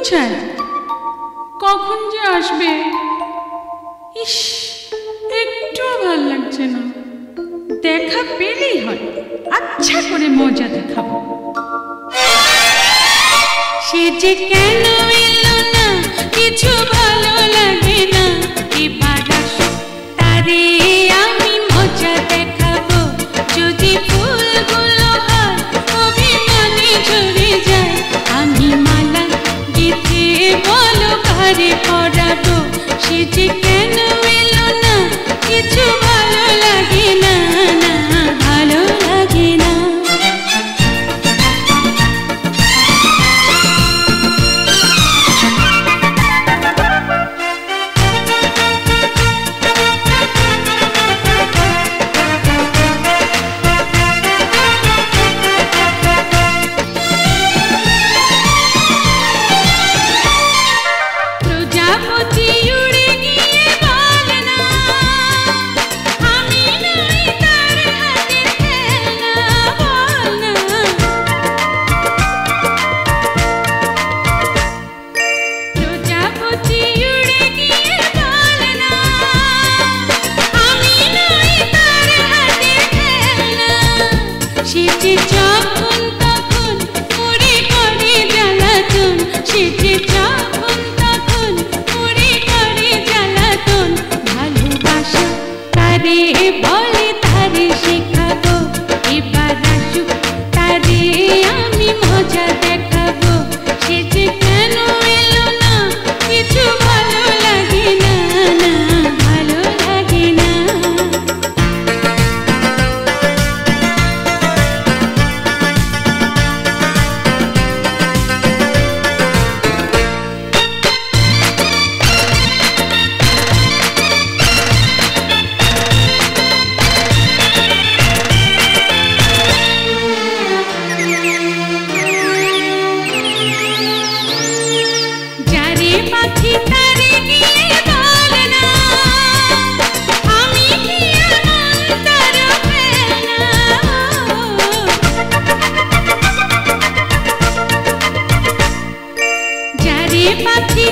ছাড়া কখন যে আসবে। ইস, একটুও ভাল লাগছে না। দেখা পেলেই হয়, আচ্ছা করে মজা দেখাবো। সে যে কেন এলো না, কিছু ভালো লাগে না। এবার আসো, তারে আমি মজা দেখাবো। যদি ফুলগুলো হয় অভিমানে ঝরে যায়, আমি মালা গেঁথে বলো ঘরে পরাবো। সে যে কেন এলো না, কিছু ভালো লাগে না, না ভালো লাগে না। প্রজাপতি উড়ে গিয়ে বলে না, আমি নই তার হাতের খেলনা, বল না। প্রজাপতি উড়ে গিয়ে বলে না, আমি নই তার হাতের খেলনা। সে যে যখন তখন করে করে জ্বালাতন, সে যে যখন তখন করে করে জ্বালাতন। ভালোবাসা তারে বলে, তারে শেখাবো। এবার আসুক, তারে আমি মজা দেখাবো। সে যে কেন এলো না, কিছু ভালো লাগে না, না ভালো লাগে না। যারে পাখি তারে গিয়ে বলে না, আমি কি এমন তার ফেলনা। যারে পাখি